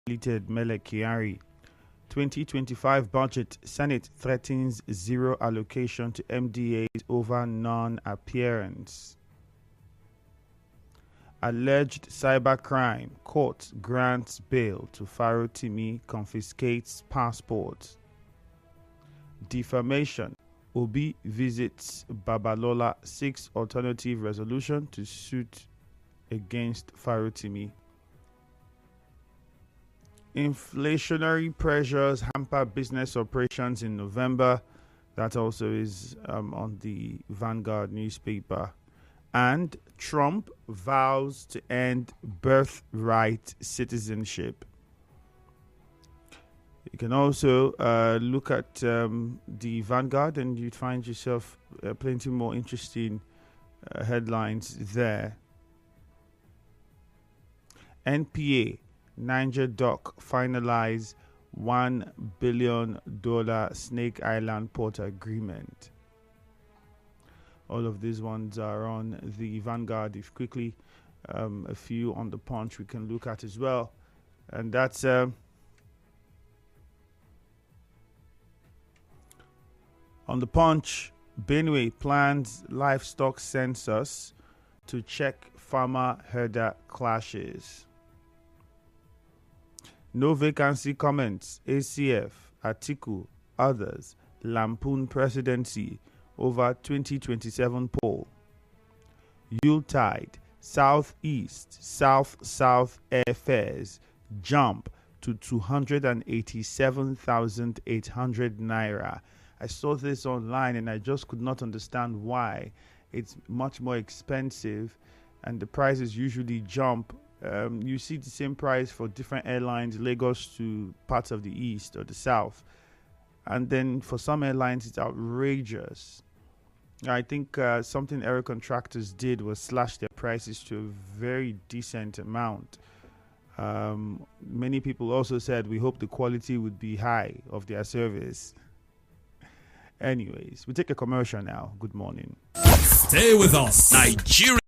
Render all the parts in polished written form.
deleted Mele Kyari. 2025 budget, Senate threatens zero allocation to MDAs over non-appearance. Alleged cybercrime, court grants bail to Farotimi, confiscates passport. Defamation, Obi visits Babalola, seeks alternative resolution to suit against Farotimi. Inflationary pressures hamper business operations in November. That also is on the Vanguard newspaper. And Trump vows to end birthright citizenship. You can also look at the Vanguard and you'd find yourself plenty more interesting headlines there. NPA, Niger Dock finalize $1 billion Snake Island port agreement. All of these ones are on the Vanguard. If quickly, a few on the Punch we can look at as well. And that's on the Punch. Benue plans livestock census to check farmer-herder clashes. No vacancy comments. ACF, Atiku, others lampoon presidency over 2027 poll. Yuletide, Southeast, South airfares jump to 287,800 naira. I saw this online and I just could not understand why. It's much more expensive and the prices usually jump. You see the same price for different airlines, Lagos to parts of the east or the south. And then for some airlines, it's outrageous. I think something air contractors did was slash their prices to a very decent amount. Many people also said we hope the quality would be high of their service. Anyways, we take a commercial now. Good morning. Stay with us. Nigeria.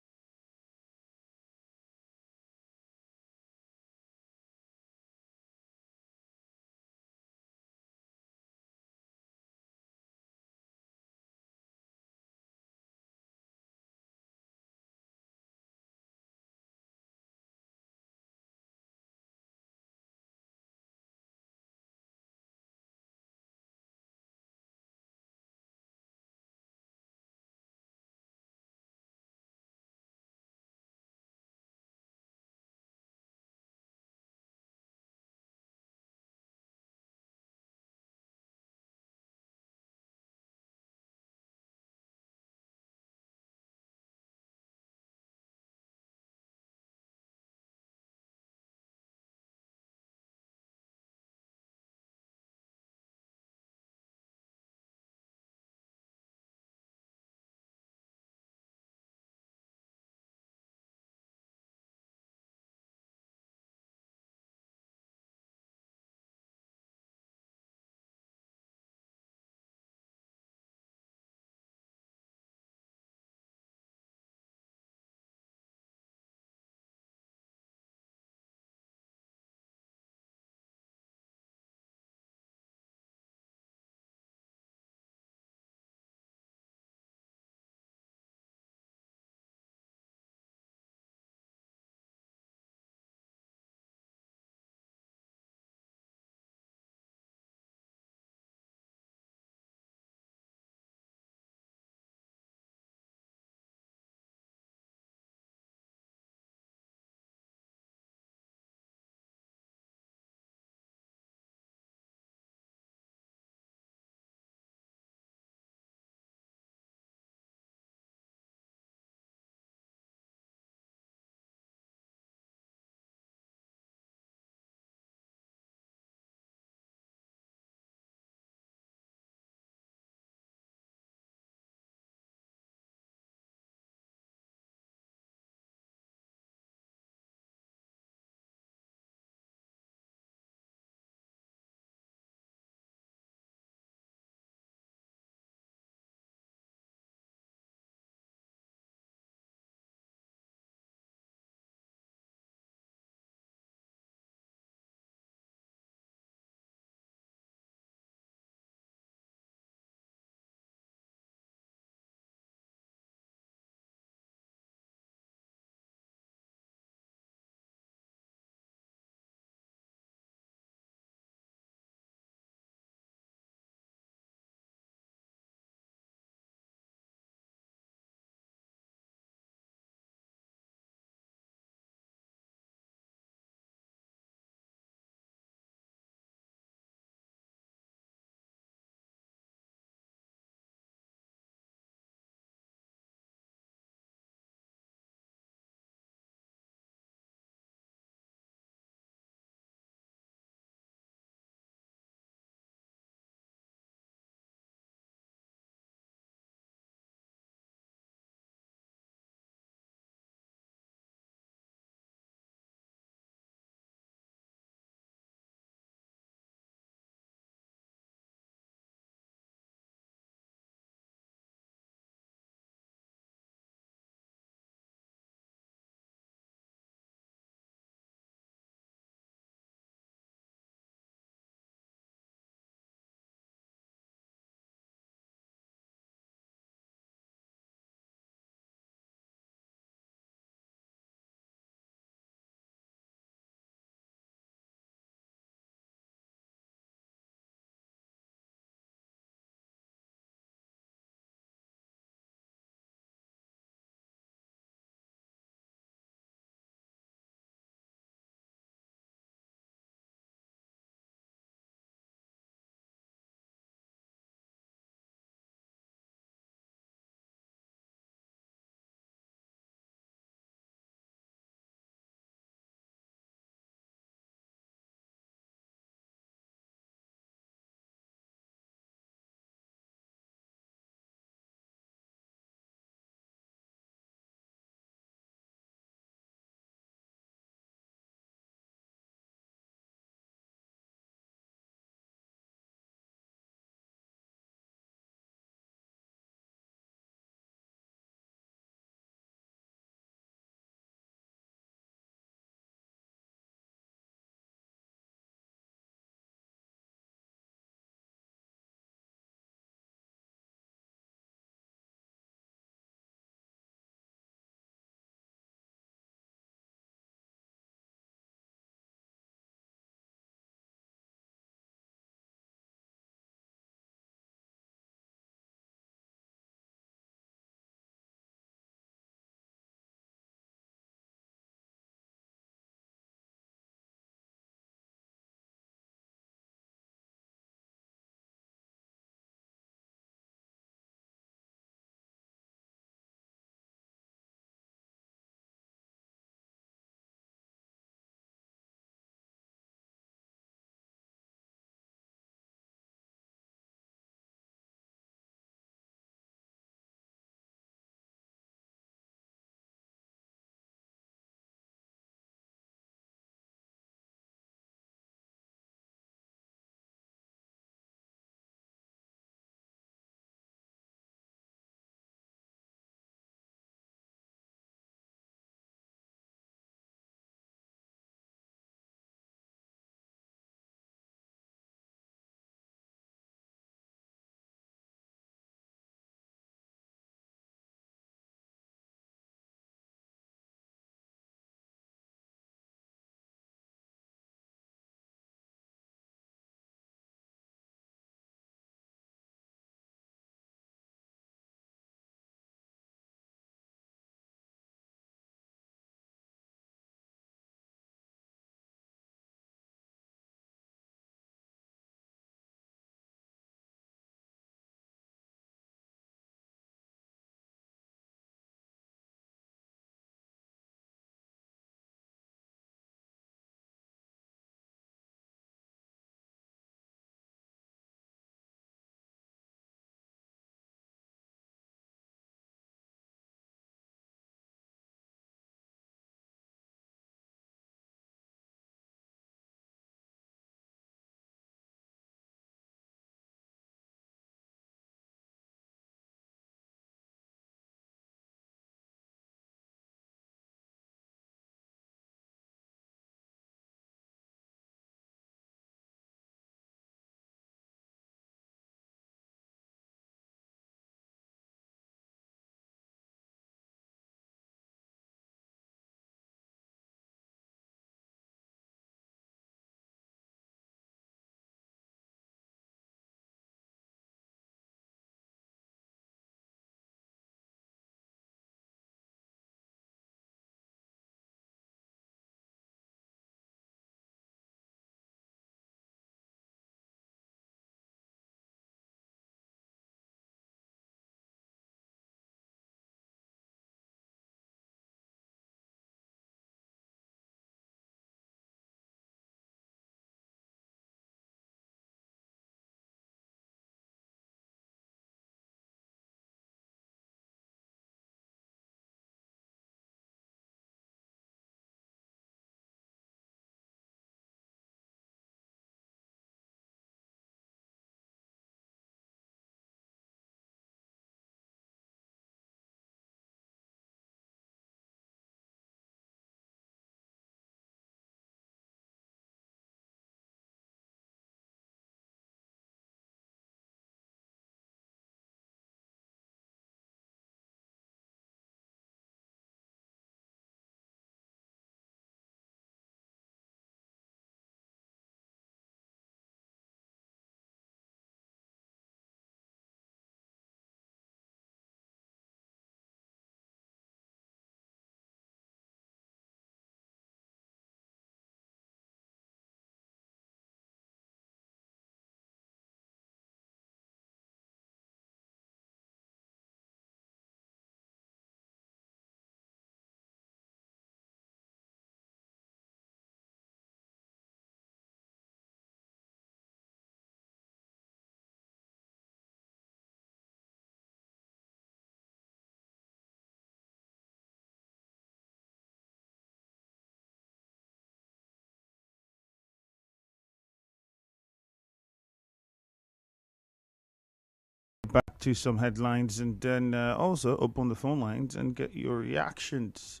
back to some headlines and then also open the phone lines and get your reactions.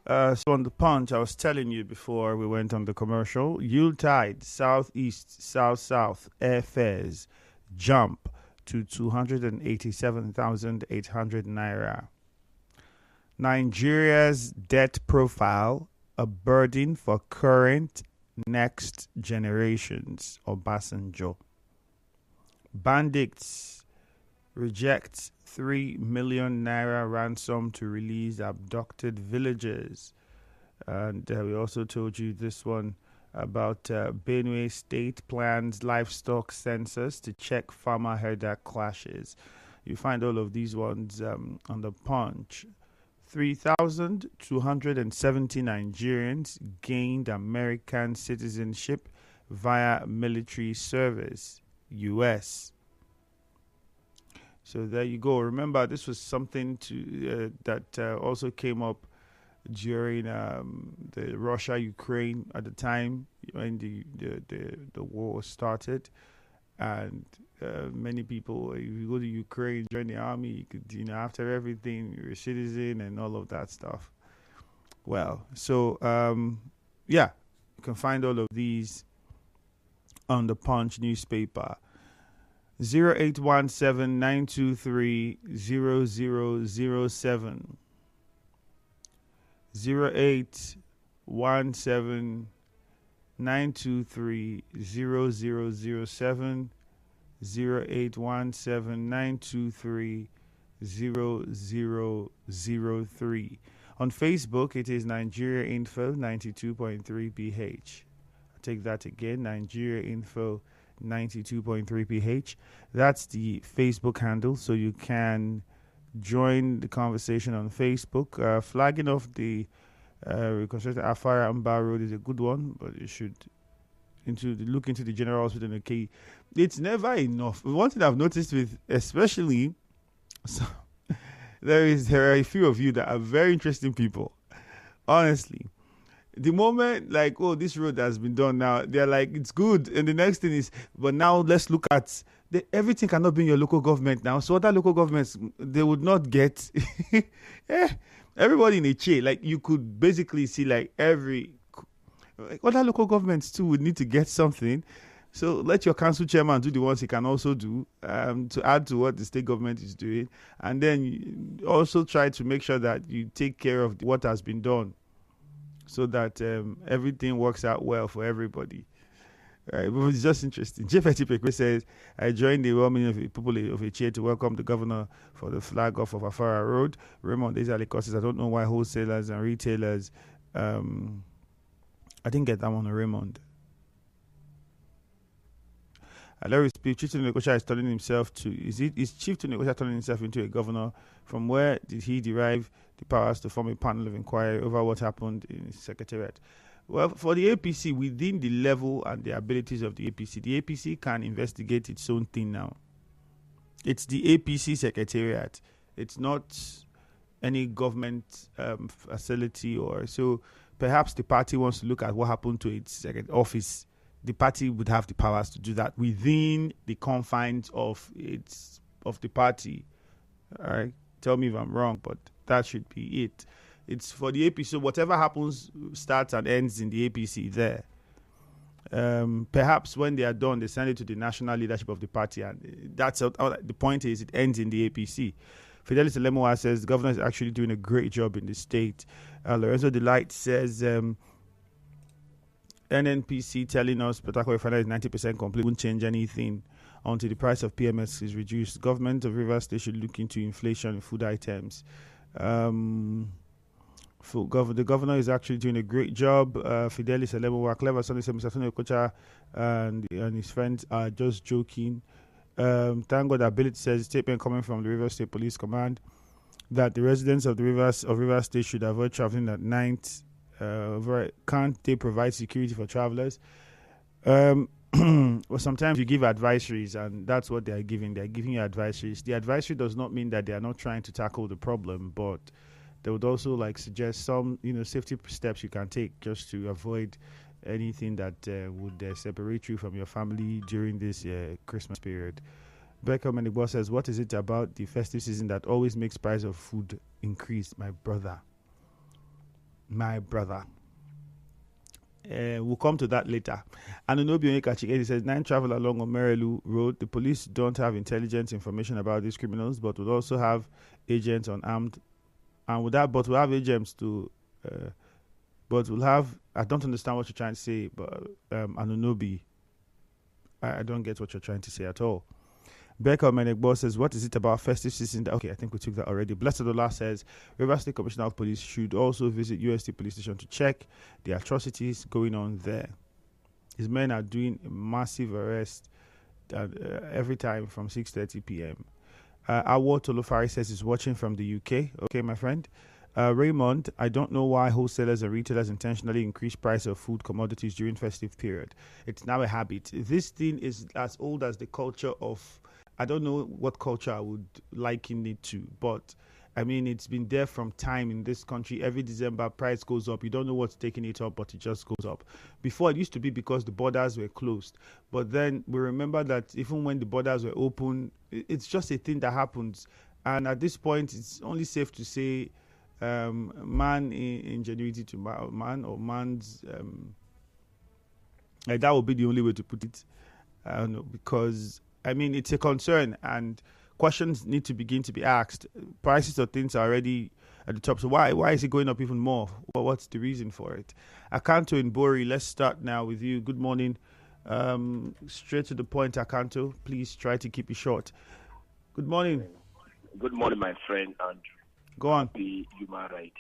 So on the punch, I was telling you before we went on the commercial, Yuletide Southeast South airfares jump to 287,800 naira. Nigeria's debt profile, a burden for current next generations. Obasanjo. Bandits reject 3 million naira ransom to release abducted villagers. And we also told you this one about Benue State plans livestock census to check farmer herder clashes. You find all of these ones on the punch. 3,270 Nigerians gained American citizenship via military service, U.S. So there you go. Remember, this was something that also came up during the Russia-Ukraine at the time when the war started, and many people, if you go to Ukraine, join the army, you could, after everything, you're a citizen and all of that stuff. Well, so you can find all of these on the Punch newspaper. 0817-923-0007. 0817-923-0007. 0817-923-0003. On Facebook, it is Nigeria Info 92.3 PH. I'll take that again, Nigeria Info 92.3 PH. That's the Facebook handle, so you can join the conversation on Facebook. Flagging off the reconstructed Afara Amba Road is a good one, but you should look into the general hospital. Okay, it's never enough. One thing I've noticed with, especially, so there are a few of you that are very interesting people. Honestly, the moment this road has been done now, they're like, it's good, and the next thing is, but now let's look at everything cannot be in your local government now. So other local governments, they would not get everybody in a chair. Like, you could basically see other local governments too would need to get something. So let your council chairman do the ones he can also do to add to what the state government is doing. And then you also try to make sure that you take care of what has been done so that everything works out well for everybody. Right, but it's just interesting. Jeffet Pekwe says, I joined the welcoming of people of a chair to welcome the governor for the flag off of Afara Road. Raymond Ezali says, I don't know why wholesalers and retailers, I didn't get that one, Raymond. Larry Speed, Chief Tunekosha is turning himself is Chief Tunekosha turning himself into a governor? From where did he derive the powers to form a panel of inquiry over what happened in his secretariat? Well, for the APC, within the level and the abilities of the APC can investigate its own thing now. It's the APC secretariat. It's not any government facility or so. Perhaps the party wants to look at what happened to its office. The party would have the powers to do that within the confines of the party. All right, tell me if I'm wrong, but that should be it. It's for the APC. So whatever happens starts and ends in the APC there. Perhaps when they are done, they send it to the national leadership of the party, and that's the point is it ends in the APC. Fidelis Elemoa says the governor is actually doing a great job in the state. Lorenzo Delight says NNPC telling us Port Refinery is 90% complete, won't change anything until the price of PMS is reduced. Government of Rivers State should look into inflation in food items. The governor is actually doing a great job. Fidelis Elemoa, Clever Sonny said Mr. Tony Okocha and his friends are just joking. Thank God Ability says statement coming from the Rivers State Police Command that the residents of Rivers State should avoid traveling at night. Can't they provide security for travelers? Well, sometimes you give advisories, and that's what they are giving. They are giving you advisories. The advisory does not mean that they are not trying to tackle the problem, but they would also suggest some safety steps you can take just to avoid anything that would separate you from your family during this Christmas period. Beckham and Igbo says, what is it about the festive season that always makes price of food increase? My brother. We'll come to that later. Anunobi Onyekachi says, 9 travel along Omerelu Road. The police don't have intelligence information about these criminals, but would also have agents on armed. And with that, but we'll have agents to. But we'll have. I don't understand what you're trying to say, but Anunobi, I don't get what you're trying to say at all. Becca Menegbo says, what is it about festive season? Okay, I think we took that already. Blessed Allah says, River State Commissioner of Police should also visit UST Police Station to check the atrocities going on there. His men are doing a massive arrest every time from 6:30 p.m. Awo Tolofari says he's watching from the UK. Okay, my friend. Raymond, I don't know why wholesalers and retailers intentionally increase price of food commodities during festive period. It's now a habit. This thing is as old as the culture of, I don't know what culture I would liken it to, but I mean, it's been there from time in this country. Every December, price goes up. You don't know what's taking it up, but it just goes up. Before, it used to be because the borders were closed. But then we remember that even when the borders were open, it's just a thing that happens. And at this point, it's only safe to say man ingenuity to man, or man's... that would be the only way to put it. I don't know, because... I mean, it's a concern, and questions need to begin to be asked. Prices of things are already at the top, so why is it going up even more? Well, what's the reason for it? Akanto in Bori, let's start now with you. Good morning. Straight to the point, Akanto. Please try to keep it short. Good morning. Good morning, my friend Andrew. Go on. Happy Human Rights.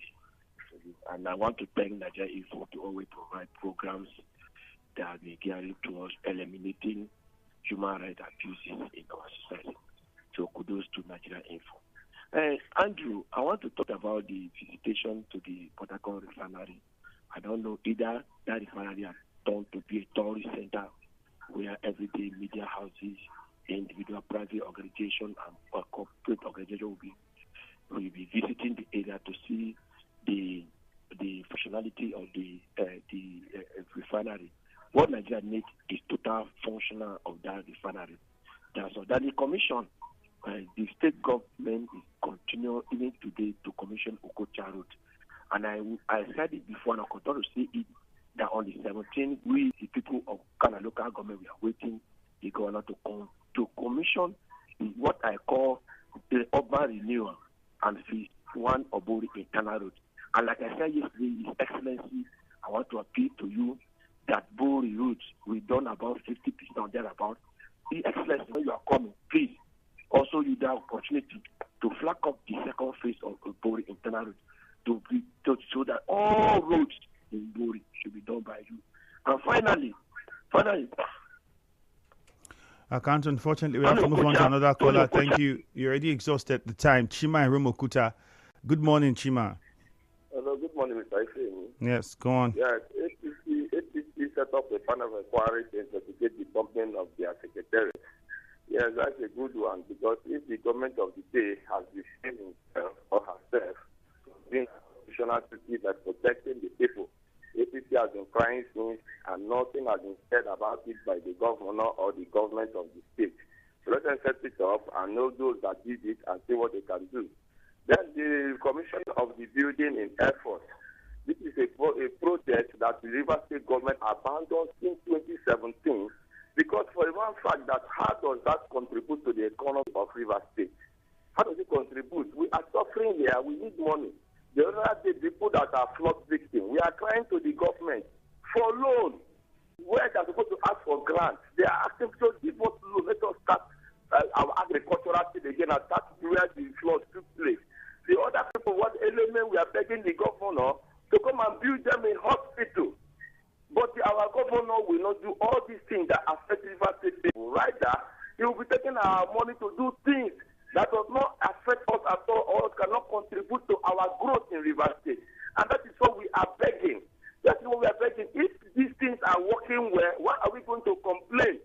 And I want to thank Nigeria Info to always provide programs that are geared towards eliminating human rights abuses in our society. So kudos to Nigeria Info. Andrew, I want to talk about the visitation to the Port Harcourt refinery. I don't know, either that refinery has turned to be a tourist center where everyday media houses, individual private organization and corporate organization will be visiting the area to see the functionality of the refinery. What Nigeria needs is total functional of that refinery. So that the commission, the state government is continuing even today to commission Okocha Road. And I said it before, and I continue to say it, that on the 17th, we, the people of Ghana local government, we are waiting the governor to commission what I call the urban renewal and phase 1 of Bori Internal Road. And like I said yesterday, His Excellency, I want to appeal to you that Bori roads, we've done about 50% or thereabout. His Excellency, when you are coming, please also use that opportunity to flag up the second phase of Bori Internal Road so that all roads in Bori should be done by you. And finally, I can't, unfortunately, we have to move on to another caller. Thank you. You already exhausted the time. Chima and Romokuta. Good morning, Chima. Hello, good morning, Mr. Ifemi. Yes, go on. Yes, APC set up a panel of inquiry to investigate the dumping of their secretariat. Yes, that's a good one, because if the government of the day has restrained himself or herself from being constitutional duty by protecting the people, APC has been crying since, and nothing has been said about it by the governor or the government of the state. So let them set it up and know those that did it and see what they can do. Then the commission of the building in Air Force. This is a project that the River State government abandoned in 2017, because for one fact that how does that contribute to the economy of River State? How does it contribute? We are suffering here. We need money. The other day, people that are flood victims, we are crying to the government for loan. Where they're supposed to ask for grants, they are asking to give us loan. Let us start our agricultural thing again and start where the flood took place. The other people, what element we are begging the governor to come and build them a hospital. But our governor will not do all these things that affect River State people. Rather, he will be taking our money to do things that does not affect us at all or cannot contribute to our growth in River State. And that is what we are begging. That is what we are begging. If these things are working well, why are we going to complain?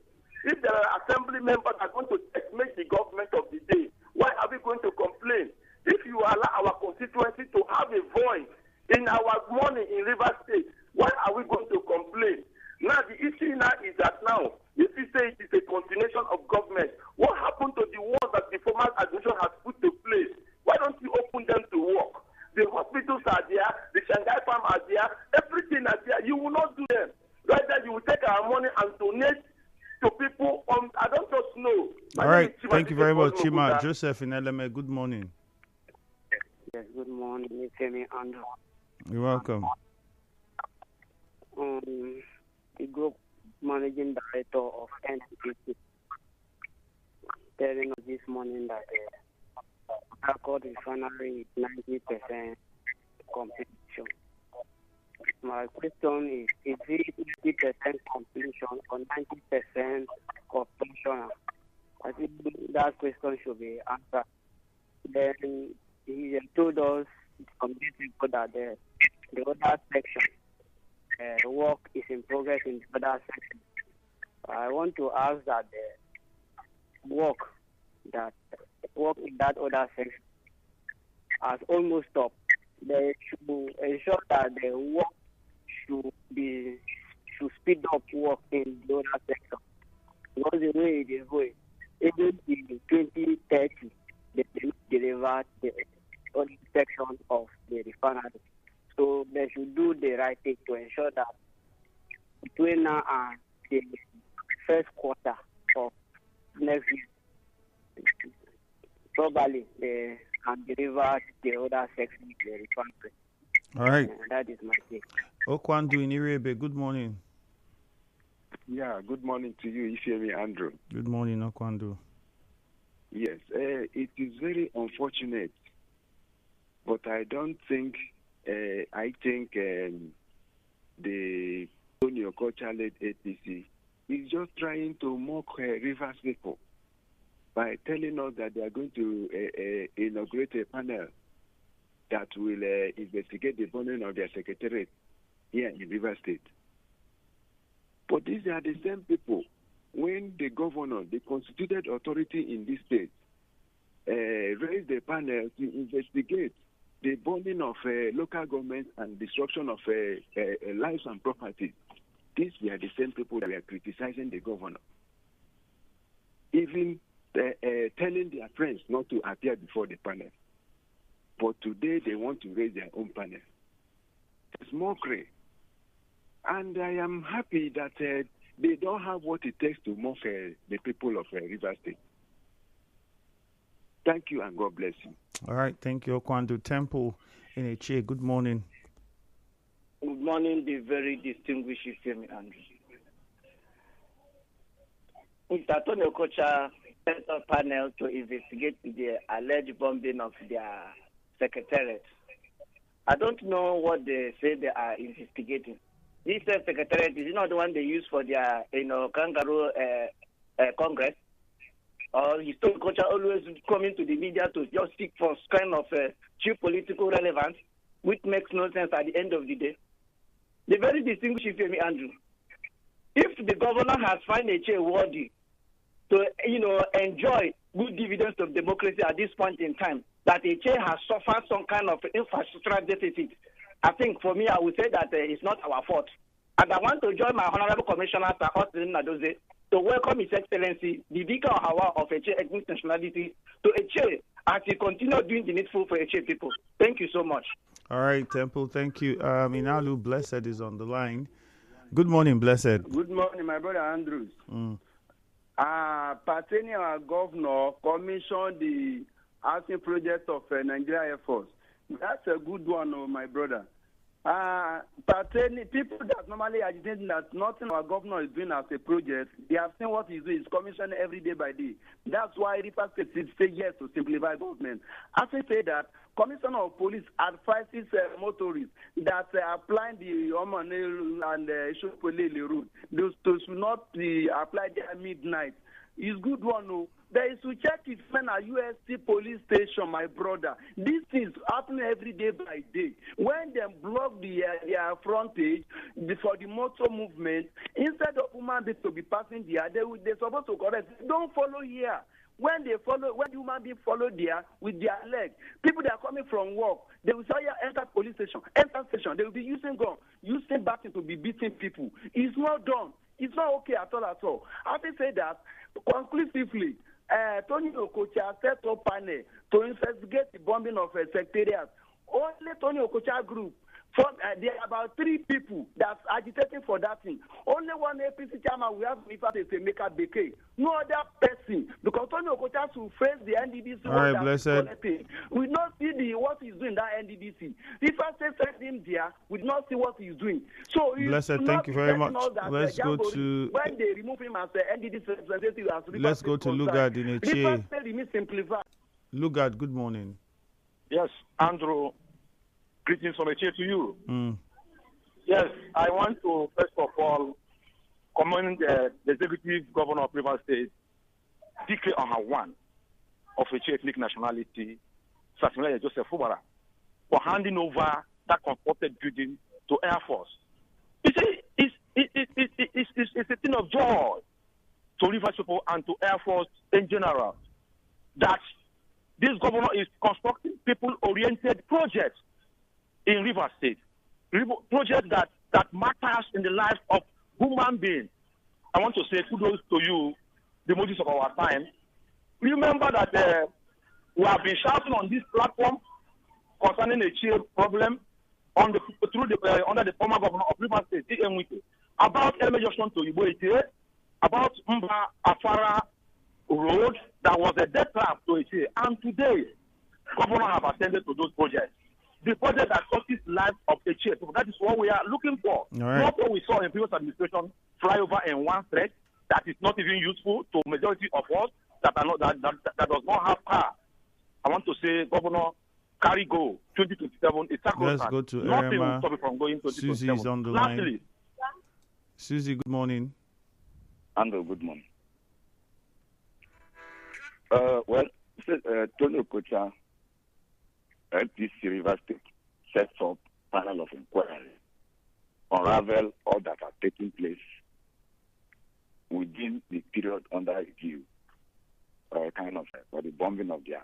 If there are assembly members that are going to make the government of the day, why are we going to complain? If you allow our constituency to have a voice in our money in River State, why are we going to complain? Now, the issue now is that now, if you say it is a continuation of government, what happened to the not do them. Rather, you will take our money and donate to people. I don't just know. All right. Thank you very much, Chima. Joseph in Eleme, good morning. Yes, good morning. It's Femi Andrew. You're welcome. The group managing director of NPC telling us this morning that Accord refinery is 90% completion. My question is it 80% completion or 90% completion? I think that question should be answered. Then he told us from these people that the other section work is in progress in the other section. I want to ask that the work in that other section has almost stopped. They should ensure that the work should speed up work in the other section. Because the way it is going, even in 2030, they will deliver the other section of the refinery. So they should do the right thing to ensure that between now and the first quarter of next year, probably they can deliver the other section of the refinery. All right. That is my take. Okwandu in Irebe, good morning. Yeah, good morning to you, Ifemi Andrew. Good morning, Okwandu. Yes, it is very unfortunate, but I don't think, I think the Tony Okocha-led APC is just trying to mock Rivers people by telling us that they are going to inaugurate a panel that will investigate the burning of their secretariat here in Rivers State. But these are the same people, when the governor, the constituted authority in this state, raised a panel to investigate the burning of local governments and destruction of lives and property. These were the same people that were criticizing the governor, even telling their friends not to appear before the panel. But today they want to raise their own panel. It's mockery. And I am happy that they don't have what it takes to mock the people of Rivers State. Thank you and God bless you. All right, thank you, Okwandu. Temple in Eche, good morning. Good morning, the very distinguished Femi Andrew. Mr. Tony Okocha set a panel to investigate the alleged bombing of their secretariat. I don't know what they say they are investigating. This secretariat is not the one they use for their, kangaroo congress. Or his Tony Okocha always coming to the media to just seek for kind of cheap political relevance, which makes no sense at the end of the day. The very distinguished Femi Andrew, if the governor has found a chair worthy to, enjoy good dividends of democracy at this point in time, that a chair has suffered some kind of infrastructural deficit, I think for me, I would say that it's not our fault. And I want to join my Honorable Commissioner, Sir Austin Nadoze, to welcome His Excellency, the Vicar of Eche ethnic nationality, to Eche as he continues doing the needful for Eche people. Thank you so much. All right, Temple, thank you. Inalu Blessed is on the line. Good morning, Blessed. Good morning, my brother Andrews. Pertaining our governor commissioned the housing project of Nigeria Air Force. That's a good one, my brother. Pertaining people that normally agitate that nothing our governor is doing as a project, they have seen what he's doing. He's commissioned every day by day. That's why Rivers State say yes to simplify government. As I say that, Commissioner of Police advises motorists that applying the Omanel and Shopolele route, those should not be applied there at midnight. It's good one, no. There is to check it when a USC police station, my brother. This is happening every day by day. When they block their frontage for the motor movement, instead of human beings to be passing there, they're supposed to correct. Don't follow here. When human beings follow there with their leg, people that are coming from work, they will say, enter police station, enter station. They will be using gun, using baton to be beating people. It's not done. It's not okay at all. Having said that, conclusively, Tony Okocha set up panel to investigate the bombing of a secretariat. Only Tony Okocha group There are about 3 people that's agitating for that thing. Only one APC chairman we have with us is Emeka Beke. No other person. Because Tony Okocha should face the NDDC. All right, Blessed. We not see what he's doing in that NDDC. If I say send him there, we do not see what he's doing. So Blessed, thank you very much. Let's go to when they remove him as the NDDC representative. Let's go to Lugard in Eche. Simplify. Lugard, good morning. Yes, Andrew. Greetings from Eche to you. Yes, I want to first of all commend the executive governor of Rivers State, declare on her one of Eche ethnic nationality, Samuel Joseph Fubara, for handing over that constructed building to Air Force. It's a thing of joy to Rivers people and to Air Force in general that this governor is constructing people-oriented projects in Rivers State. Projects that matters in the life of human beings. I want to say kudos to you, the Moses of our time. Remember that we have been shouting on this platform concerning a chill problem under the former governor of Rivers State, D.M. Wike, about Elme Junction to Igbo Ete, about Mba Afara Road that was a death trap to Ete. And today, governor have attended to those projects. The project that touches the life of a chief. That is what we are looking for. Right. Not what we saw in previous administration, flyover in one stretch that is not even useful to majority of us that are not that does not have car. I want to say, Governor, carry go 2027 is sacrosanct. Let's go to Nothing will stop it from going to 2027. Susie is on the line. Susie, good morning. Andrew, good morning. Tony Okocha, LPC Rivers State sets up panel of inquiry, unravel all that are taking place within the period under review, for the bombing of their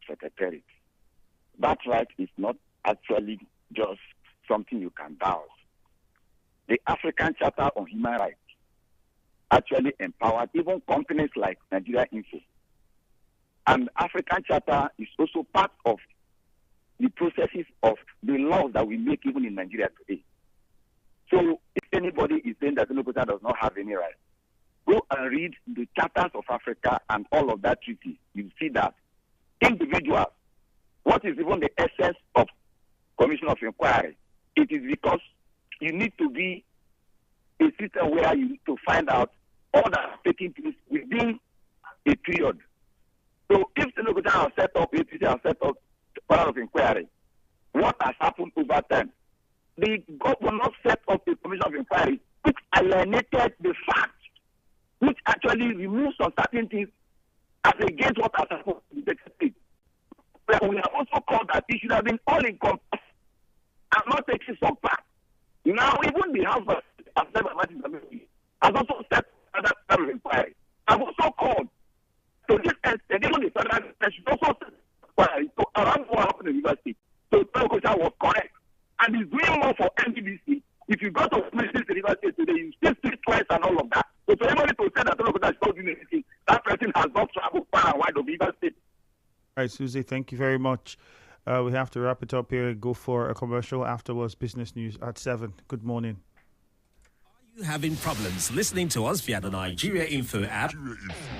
secretariat. That right is not actually just something you can douse. The African Charter on Human Rights actually empowered even companies like Nigeria Info. And African Charter is also part of the processes of the laws that we make even in Nigeria today. So if anybody is saying that Okocha does not have any right, go and read the Charters of Africa and all of that treaty. You see that individuals, what is even the essence of Commission of Inquiry? It is because you need to be a system where you need to find out all that is taking place within a period. So if the Okocha has set up, APC has set up panel of inquiry, what has happened over time? The governor set up a commission of inquiry which alienated the facts, which actually removes some certain things as against what has happened in the state. But we have also called that it should have been all encompassed and not taking some part. Now, even the House has also set another panel of inquiry. I've also called to this extent, even the federal government should also set so around what happened in Rivers State. So Okocha was correct. And he's doing more for NDDC. If you go to places in Rivers State today, you still see twice and all of that. So for anybody to say that Okocha is not doing anything, that person has not traveled far and wide of Rivers State. All right, Susie, thank you very much. We have to wrap it up here and go for a commercial. Afterwards, business news at 7. Good morning. Are you having problems listening to us via the Nigeria Info app?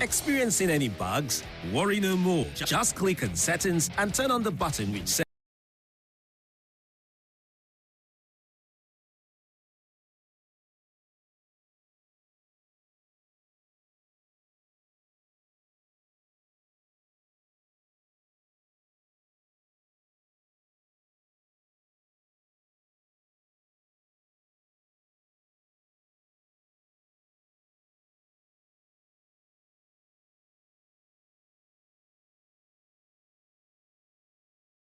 Experiencing any bugs? Worry no more. Just click on settings and turn on the button which says